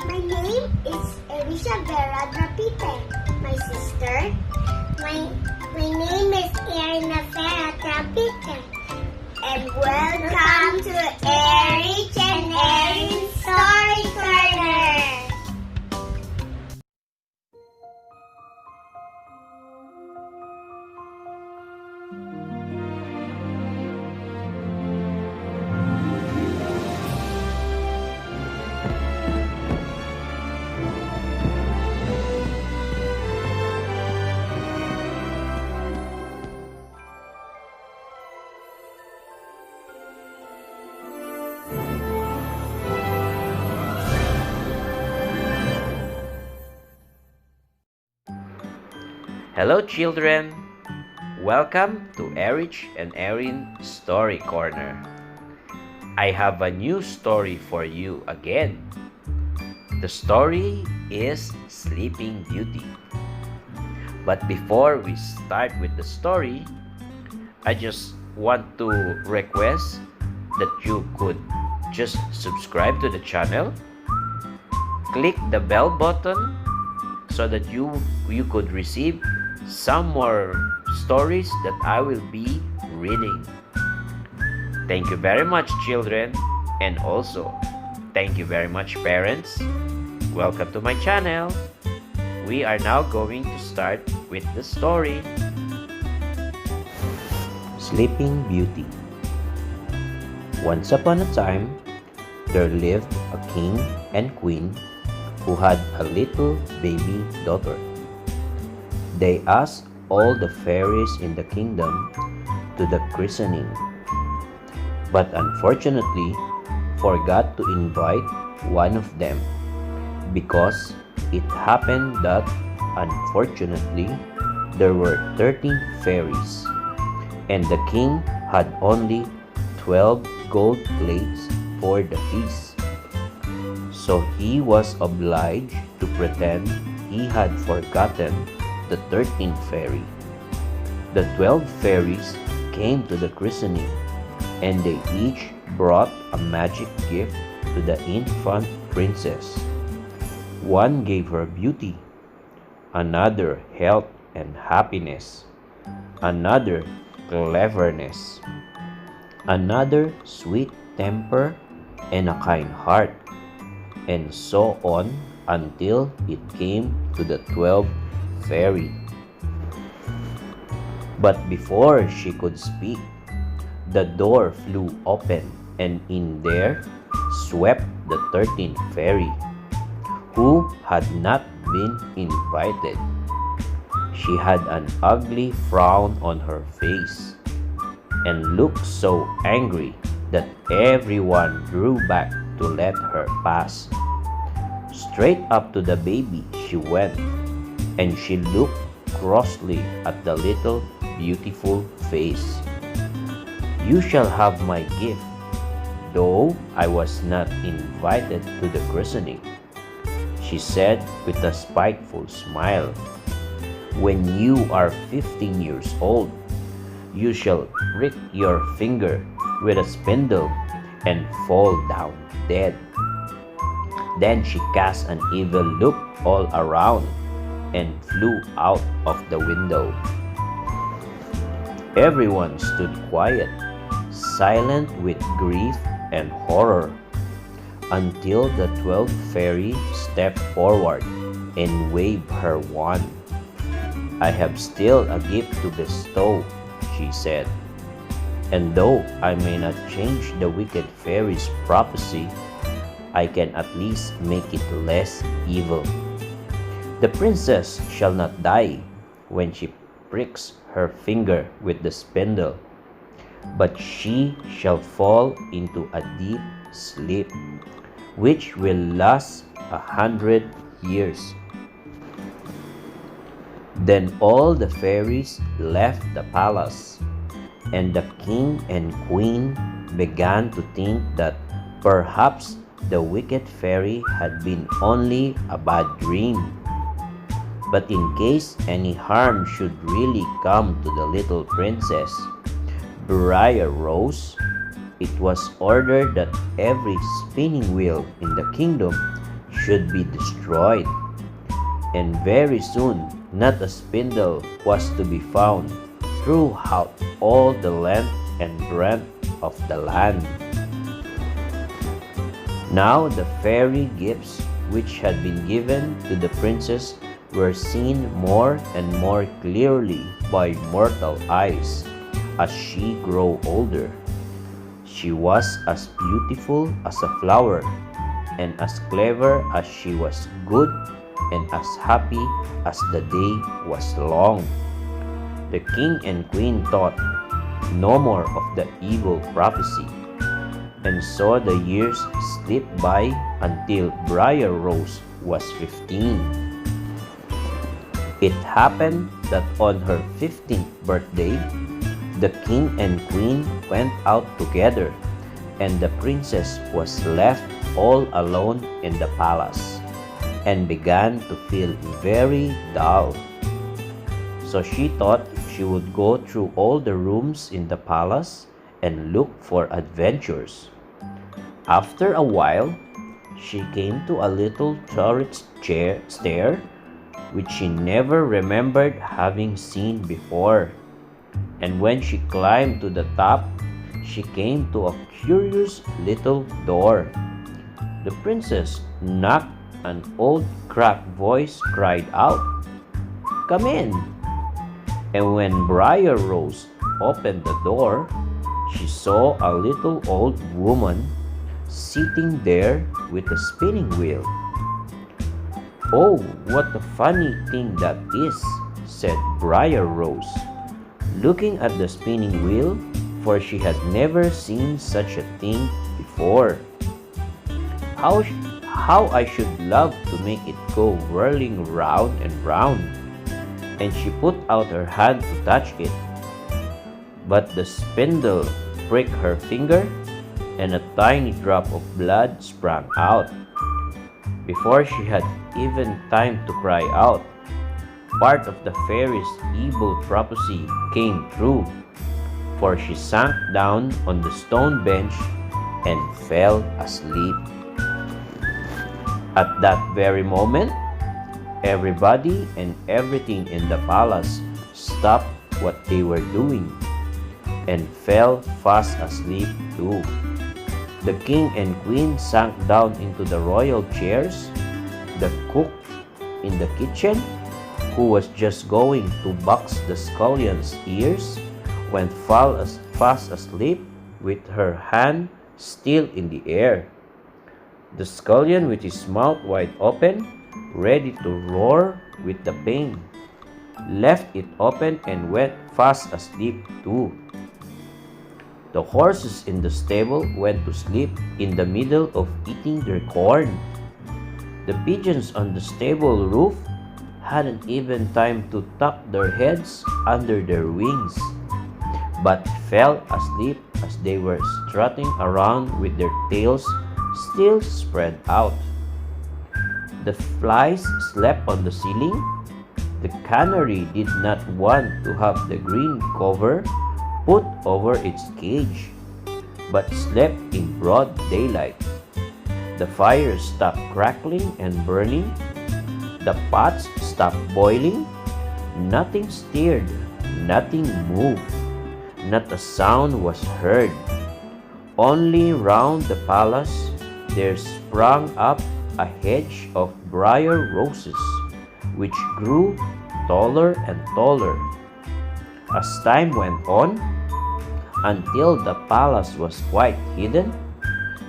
My name is Elisha Vera Drapite. My sister, my name is Erina Vera Drapite. And welcome to Erich and Erin's Story Corner. Hello children! Welcome to Erich and Erin Story Corner. I have a new story for you again. The story is Sleeping Beauty. But before we start with the story, I just want to request that you could just subscribe to the channel, click the bell button so that you could receive some more stories that I will be reading. Thank you very much, children, and also thank you very much, parents. Welcome to my channel. We are now going to start with the story. Sleeping Beauty. Once upon a time, there lived a king and queen who had a little baby daughter. They asked all the fairies in the kingdom to the christening, but unfortunately forgot to invite one of them because it happened that unfortunately there were 13 fairies and the king had only 12 gold plates for the feast. So he was obliged to pretend he had forgotten the 13th fairy. The 12 fairies came to the christening, and they each brought a magic gift to the infant princess. One gave her beauty, another health and happiness, another cleverness, another sweet temper and a kind heart, and so on until it came to the 12th fairy. But before she could speak, the door flew open, and in there swept the 13th fairy, who had not been invited. She had an ugly frown on her face and looked so angry that everyone drew back to let her pass. Straight up to the baby she went, and she looked crossly at the little beautiful face. "You shall have my gift, though I was not invited to the christening," she said with a spiteful smile. "When you are 15 years old, you shall prick your finger with a spindle and fall down dead." Then she cast an evil look all around and flew out of the window. Everyone stood quiet, silent with grief and horror, until the 12th fairy stepped forward and waved her wand. "I have still a gift to bestow," she said, "and though I may not change the wicked fairy's prophecy, I can at least make it less evil. The princess shall not die when she pricks her finger with the spindle, but she shall fall into a deep sleep, which will last 100 years." Then all the fairies left the palace, and the king and queen began to think that perhaps the wicked fairy had been only a bad dream. But in case any harm should really come to the little princess, Briar Rose, it was ordered that every spinning wheel in the kingdom should be destroyed. And very soon, not a spindle was to be found throughout all the length and breadth of the land. Now the fairy gifts which had been given to the princess were seen more and more clearly by mortal eyes as she grew older. She was as beautiful as a flower, and as clever as she was good, and as happy as the day was long. The king and queen thought no more of the evil prophecy, and saw the years slip by until Briar Rose was 15. It happened that on her 15th birthday, the king and queen went out together, and the princess was left all alone in the palace, and began to feel very dull. So she thought she would go through all the rooms in the palace and look for adventures. After a while, she came to a little turret stair which she never remembered having seen before. And when she climbed to the top, she came to a curious little door. The princess knocked. An old cracked voice cried out, "Come in!" And when Briar Rose opened the door, she saw a little old woman sitting there with a spinning wheel. "Oh, what a funny thing that is," said Briar Rose, looking at the spinning wheel, for she had never seen such a thing before. How I should love to make it go whirling round and round." And she put out her hand to touch it. But the spindle pricked her finger, and a tiny drop of blood sprang out. Before she had even time to cry out, part of the fairy's evil prophecy came true, for she sank down on the stone bench and fell asleep. At that very moment, everybody and everything in the palace stopped what they were doing and fell fast asleep too. The king and queen sank down into the royal chairs. The cook in the kitchen, who was just going to box the scullion's ears, went fast asleep with her hand still in the air. The scullion, with his mouth wide open, ready to roar with the pain, left it open and went fast asleep too. The horses in the stable went to sleep in the middle of eating their corn. The pigeons on the stable roof hadn't even time to tuck their heads under their wings, but fell asleep as they were strutting around with their tails still spread out. The flies slept on the ceiling. The canary did not want to have the green cover put over its cage, but slept in broad daylight. The fire stopped crackling and burning. The pots stopped boiling. Nothing stirred, nothing moved, not a sound was heard. Only round the palace there sprang up a hedge of briar roses, which grew taller and taller as time went on, until the palace was quite hidden,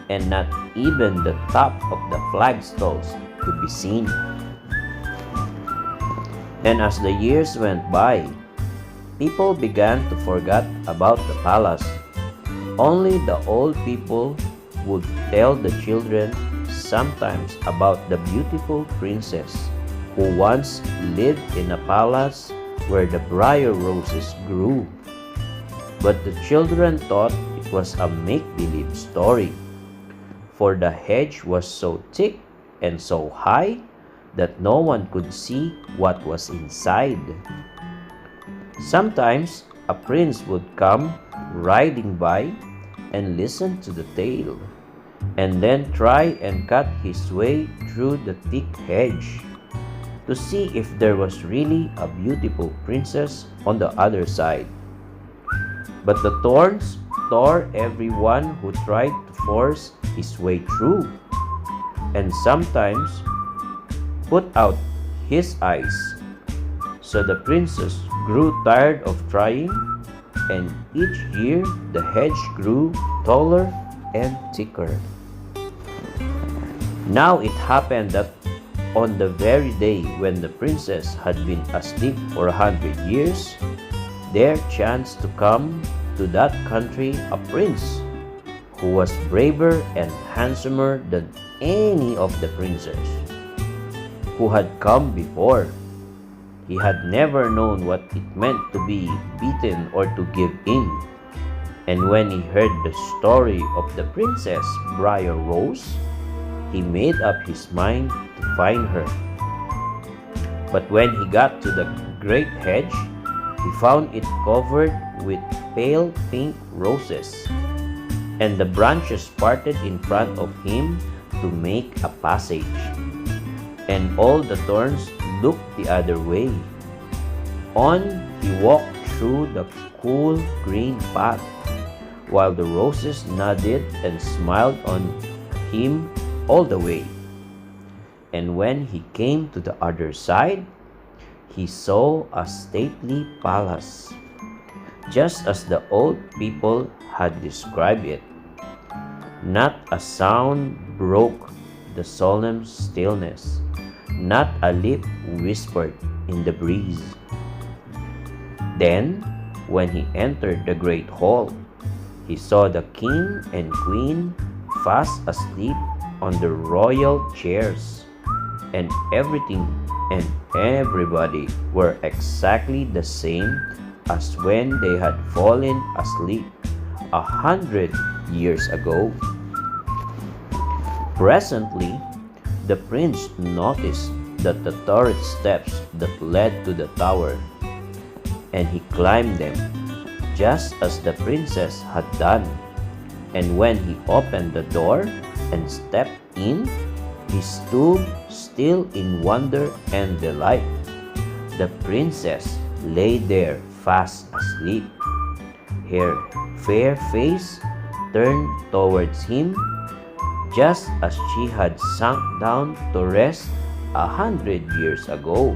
and not even the top of the flagstones could be seen. And as the years went by, people began to forget about the palace. Only the old people would tell the children sometimes about the beautiful princess who once lived in a palace where the briar roses grew. But the children thought it was a make-believe story, for the hedge was so thick and so high that no one could see what was inside. Sometimes a prince would come riding by and listen to the tale. and then try and cut his way through the thick hedge to see if there was really a beautiful princess on the other side. But the thorns tore everyone who tried to force his way through, and sometimes put out his eyes. So the princess grew tired of trying, and each year the hedge grew taller and thicker. Now it happened that on the very day when the princess had been asleep for 100 years, there chanced to come to that country a prince who was braver and handsomer than any of the princes who had come before. He had never known what it meant to be beaten or to give in. And when he heard the story of the Princess Briar Rose, he made up his mind to find her. But when he got to the great hedge, he found it covered with pale pink roses, and the branches parted in front of him to make a passage, and all the thorns looked the other way. On he walked through the cool green path, while the roses nodded and smiled on him all the way. And when he came to the other side, he saw a stately palace, just as the old people had described it. Not a sound broke the solemn stillness, not a lip whispered in the breeze. Then, when he entered the great hall, he saw the king and queen fast asleep on the royal chairs, and everything and everybody were exactly the same as when they had fallen asleep 100 years ago. Presently, the prince noticed that the turret steps that led to the tower, and he climbed them, just as the princess had done. And when he opened the door and stepped in, he stood still in wonder and delight. The princess lay there fast asleep, her fair face turned towards him, just as she had sunk down to rest 100 years ago.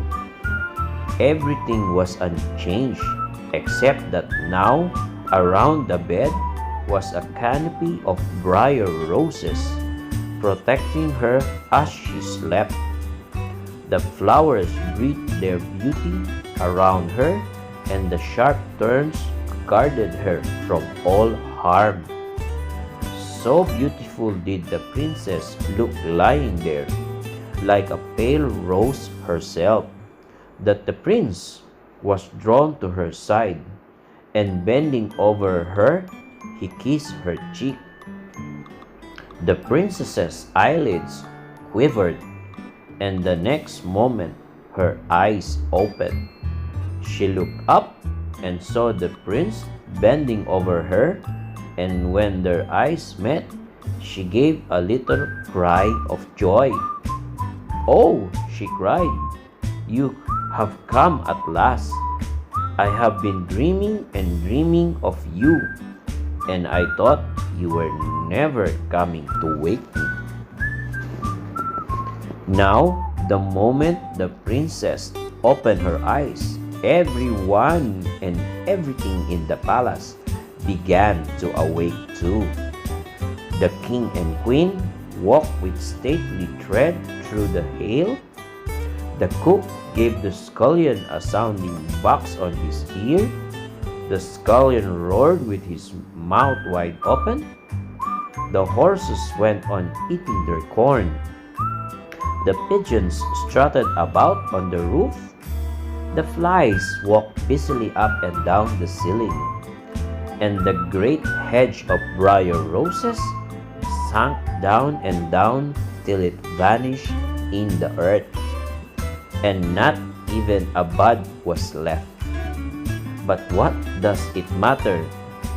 Everything was unchanged, except that now around the bed was a canopy of briar roses, protecting her as she slept. The flowers breathed their beauty around her, and the sharp turns guarded her from all harm. So beautiful did the princess look lying there, like a pale rose herself, that the prince was drawn to her side, and bending over her, he kissed her cheek. The princess's eyelids quivered, and the next moment her eyes opened. She looked up and saw the prince bending over her, and when their eyes met, she gave a little cry of joy. "Oh," she cried, "you have come at last. I have been dreaming and dreaming of you, and I thought you were never coming to wake me." Now, the moment the princess opened her eyes, everyone and everything in the palace began to awake too. The king and queen walked with stately tread through the hail. The cook gave the scullion a sounding box on his ear. The scullion roared with his mouth wide open. The horses went on eating their corn. The pigeons strutted about on the roof. The flies walked busily up and down the ceiling. And the great hedge of briar roses sank down and down till it vanished in the earth, and not even a bud was left. "But what does it matter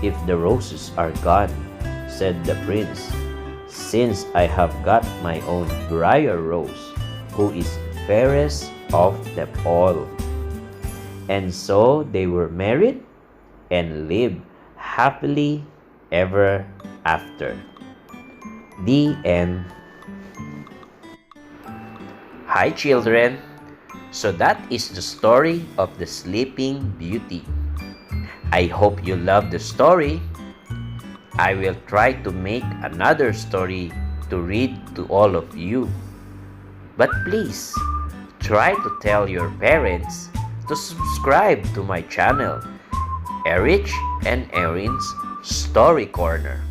if the roses are gone?" said the prince. since I have got my own briar rose, who is fairest of them all. And so they were married and lived happily ever after. The end. Hi children! So that is the story of the Sleeping Beauty. I hope you love the story. I will try to make another story to read to all of you. But please, try to tell your parents to subscribe to my channel, Erich and Erin's Story Corner,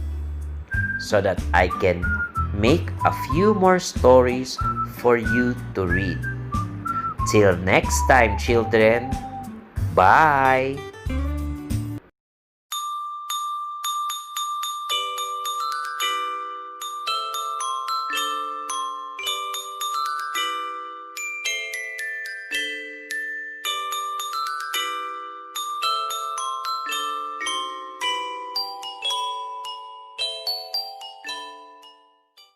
so that I can make a few more stories for you to read. Till next time, children. Bye!